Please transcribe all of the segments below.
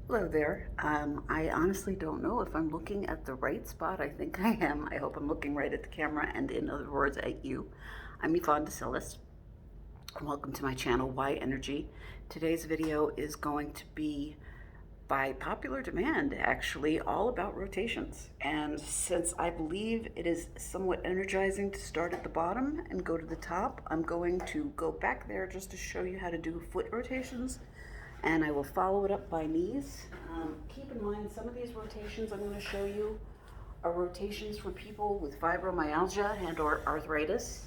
Hello there. I honestly don't know if I'm looking at the right spot. I think I am. I hope I'm looking right at the camera and, in other words, at you. I'm Yvonne DeSillis. Welcome to my channel, Y Energy. Today's video is going to be, by popular demand, actually, all about rotations. And since I believe it is somewhat energizing to start at the bottom and go to the top, I'm going to go back there just to show you how to do foot rotations, and I will follow it up by knees. Keep in mind, some of these rotations I'm going to show you are rotations for people with fibromyalgia and or arthritis.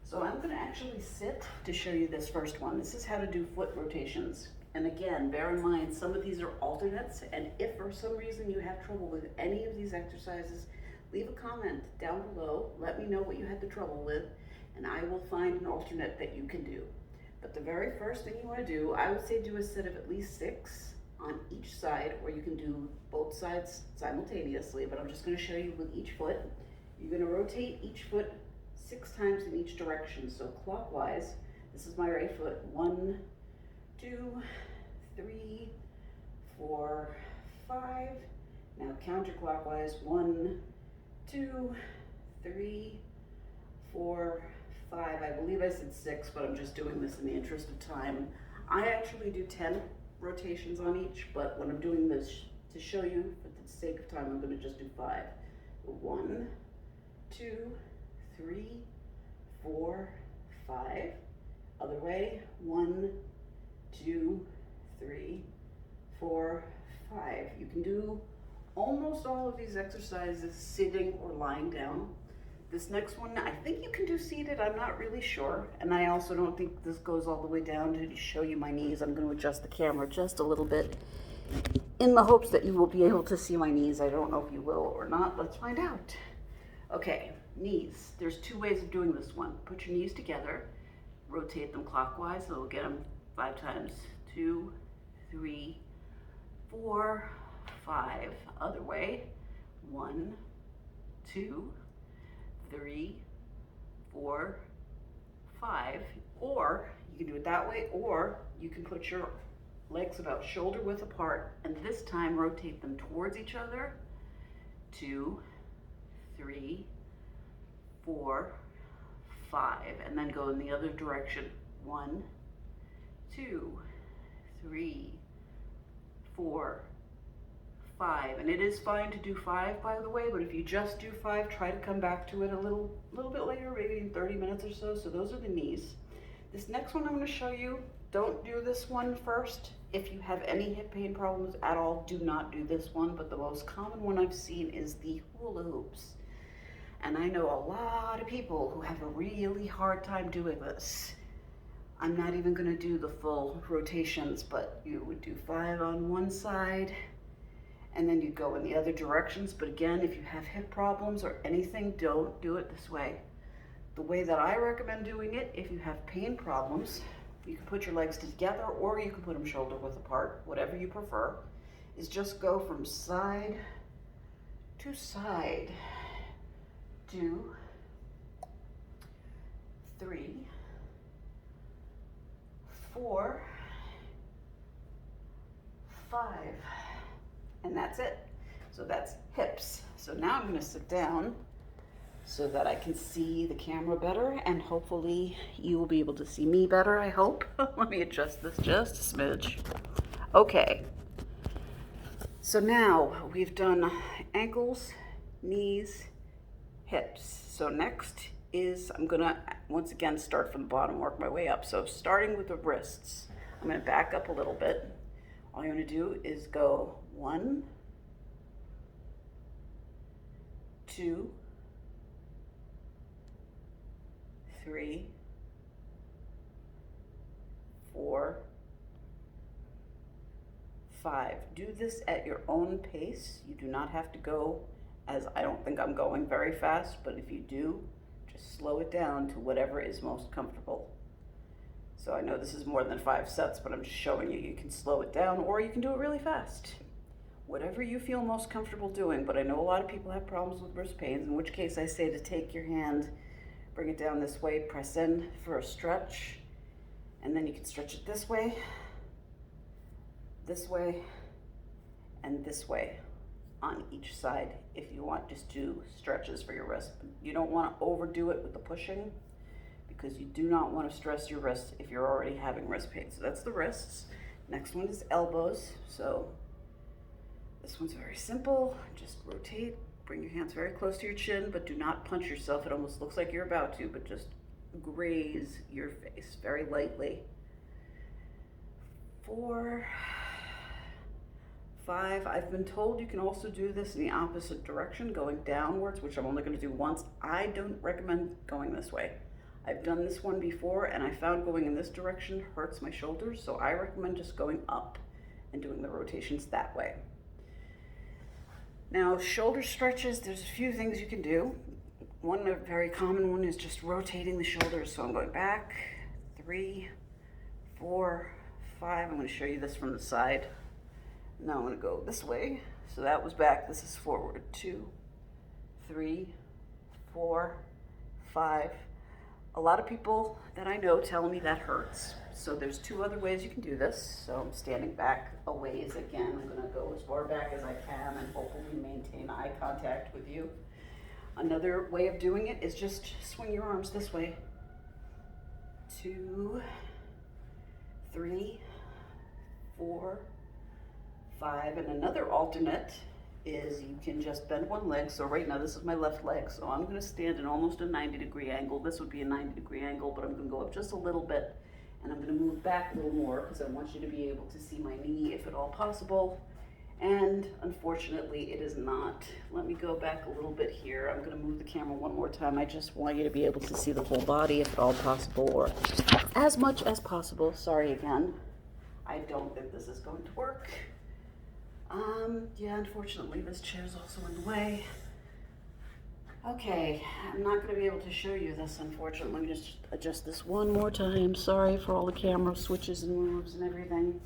So I'm going to actually sit to show you this first one. This is how to do foot rotations. And again, bear in mind, some of these are alternates, and if for some reason you have trouble with any of these exercises, leave a comment down below. Let me know what you had the trouble with, and I will find an alternate that you can do. But the very first thing you want to do, I would say do a set of at least 6 on each side, or you can do both sides simultaneously, but I'm just going to show you with each foot. You're going to rotate each foot 6 times in each direction. So clockwise, this is my right foot. 1, 2, 3, 4, 5. Now counterclockwise, 1, 2, 3, 4, 5. I believe I said 6, but I'm just doing this in the interest of time. I actually do 10 rotations on each, but when I'm doing this to show you, for the sake of time, I'm going to just do 5. 1, 2, 3, 4, 5. Other way. 1, 2, 3, 4, 5. You can do almost all of these exercises sitting or lying down. This next one, I think you can do seated. I'm not really sure. And I also don't think this goes all the way down to show you my knees. I'm going to adjust the camera just a little bit in the hopes that you will be able to see my knees. I don't know if you will or not. Let's find out. Okay, knees. There's 2 ways of doing this one. Put your knees together, rotate them clockwise, so we'll get them 5 times. 2, 3, 4, 5. Other way. 1, 2, 3, 4, 5. Or you can do it that way, or you can put your legs about shoulder width apart, and this time rotate them towards each other. 2, 3, 4, 5, and then go in the other direction. 1, 2, 3, 4, 5. And it is fine to do 5, by the way, but if you just do 5, try to come back to it a little bit later, maybe in 30 minutes or so. So those are the knees. This next one I'm going to show you, don't do this one first. If you have any hip pain problems at all, do not do this one, but the most common one I've seen is the hula hoops. And I know a lot of people who have a really hard time doing this. I'm not even going to do the full rotations, but you would do 5 on one side, and then you go in the other directions. But again, if you have hip problems or anything, don't do it this way. The way that I recommend doing it, if you have pain problems, you can put your legs together or you can put them shoulder width apart, whatever you prefer, is just go from side to side. 2, 3, 4, 5. And that's it. So that's hips. So now I'm going to sit down so that I can see the camera better, and hopefully you will be able to see me better, I hope. Let me adjust this just a smidge. Okay. So now we've done ankles, knees, hips. So next is, I'm going to once again start from the bottom, work my way up. So starting with the wrists, I'm going to back up a little bit. All you're going to do is go 1, 2, 3, 4, 5. Do this at your own pace. You do not have to go, as I don't think I'm going very fast, but if you do, just slow it down to whatever is most comfortable. So I know this is more than 5 sets, but I'm just showing you, you can slow it down or you can do it really fast. Whatever you feel most comfortable doing, but I know a lot of people have problems with wrist pains, in which case I say to take your hand, bring it down this way, press in for a stretch, and then you can stretch it this way, and this way on each side if you want. Just do stretches for your wrist. You don't want to overdo it with the pushing because you do not want to stress your wrists if you're already having wrist pain. So that's the wrists. Next one is elbows. So this one's very simple. Just rotate, bring your hands very close to your chin, but do not punch yourself. It almost looks like you're about to, but just graze your face very lightly. 4, 5. I've been told you can also do this in the opposite direction, going downwards, which I'm only going to do once. I don't recommend going this way. I've done this one before and I found going in this direction hurts my shoulders, so I recommend just going up and doing the rotations that way. Now, shoulder stretches, there's a few things you can do. One, a very common one, is just rotating the shoulders. So I'm going back, 3, 4, 5. I'm going to show you this from the side. Now I'm going to go this way. So that was back, this is forward. 2, 3, 4, 5. A lot of people that I know tell me that hurts. So there's 2 other ways you can do this. So I'm standing back a ways again. I'm going to go as far back as I can and hopefully maintain eye contact with you. Another way of doing it is just swing your arms this way. 2, 3, 4, 5. And another alternate is you can just bend one leg. So right now this is my left leg, so I'm going to stand in almost a 90-degree angle. This would be a 90-degree angle, but I'm going to go up just a little bit, and I'm going to move back a little more because I want you to be able to see my knee if at all possible. And unfortunately it is not. Let me go back a little bit here. I'm going to move the camera one more time. I just want you to be able to see the whole body if at all possible, or as much as possible. Sorry again. I don't think this is going to work. Yeah, unfortunately this chair is also in the way. Okay, I'm not going to be able to show you this, unfortunately. Let me just adjust this one more time. Sorry for all the camera switches and moves and everything.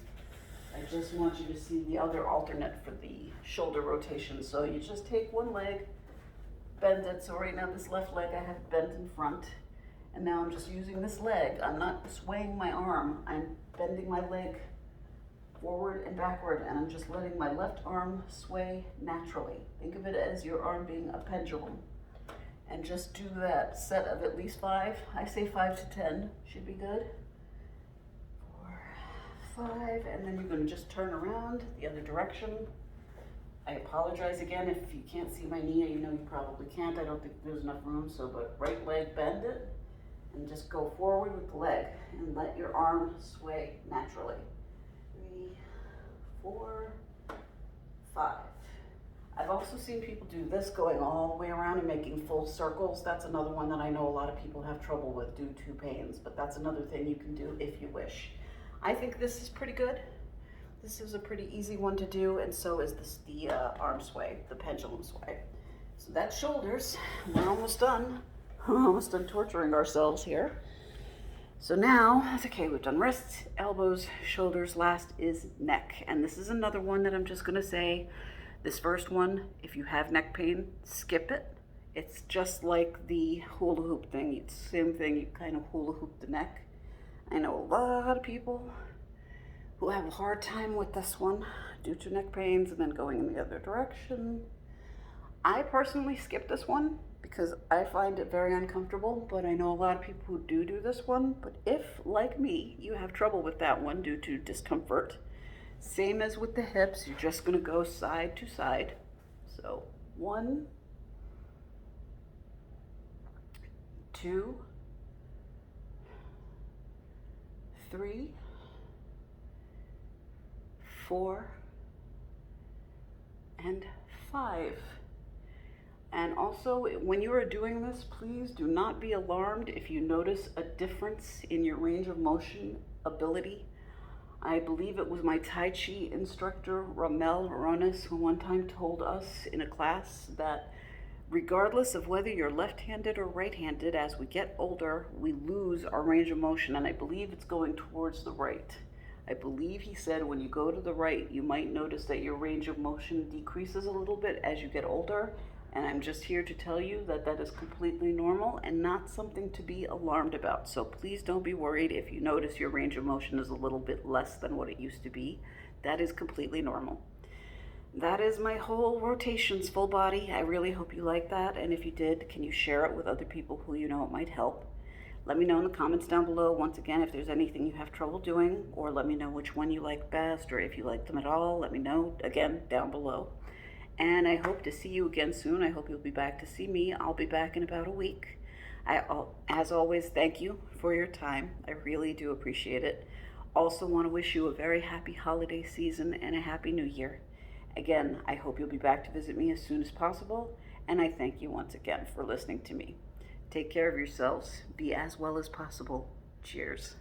I just want you to see the other alternate for the shoulder rotation. So you just take one leg, bend it. So right now this left leg I have bent in front, and now I'm just using this leg. I'm not swaying my arm. I'm bending my leg forward and backward, and I'm just letting my left arm sway naturally. Think of it as your arm being a pendulum. And just do that set of at least 5. I say 5 to 10 should be good. 4, 5, and then you're going to just turn around the other direction. I apologize again if you can't see my knee. You know you probably can't. I don't think there's enough room. So, but right leg, bend it, and just go forward with the leg, and let your arm sway naturally. 3, 4, 5. I've also seen people do this going all the way around and making full circles. That's another one that I know a lot of people have trouble with due to pains, but that's another thing you can do if you wish. I think this is pretty good. This is a pretty easy one to do, and so is this, the arm sway, the pendulum sway. So that's shoulders. We're almost done. We're almost done torturing ourselves here. So now, okay, we've done wrists, elbows, shoulders. Last is neck. And this is another one that I'm just going to say, this first one, if you have neck pain, skip it. It's just like the hula hoop thing. It's the same thing, you kind of hula hoop the neck. I know a lot of people who have a hard time with this one due to neck pains and then going in the other direction. I personally skip this one because I find it very uncomfortable, but I know a lot of people who do this one. But if, like me, you have trouble with that one due to discomfort, same as with the hips, you're just going to go side to side. So 1, 2, 3, 4, and 5. And also, when you are doing this, please do not be alarmed if you notice a difference in your range of motion ability. I believe it was my Tai Chi instructor, Ramel Ronis, who one time told us in a class that regardless of whether you're left-handed or right-handed, as we get older, we lose our range of motion, and I believe it's going towards the right. I believe he said when you go to the right, you might notice that your range of motion decreases a little bit as you get older, and I'm just here to tell you that that is completely normal and not something to be alarmed about. So please don't be worried if you notice your range of motion is a little bit less than what it used to be. That is completely normal. that is my whole rotations full body. I really hope you like that. And if you did, can you share it with other people who you know it might help? Let me know in the comments down below, once again, if there's anything you have trouble doing, or let me know which one you like best, or if you like them at all, let me know, again, down below. And I hope to see you again soon. I hope you'll be back to see me. I'll be back in about a week. As always, thank you for your time. I really do appreciate it. Also want to wish you a very happy holiday season and a happy new year. Again, I hope you'll be back to visit me as soon as possible, and I thank you once again for listening to me. Take care of yourselves. Be as well as possible. Cheers.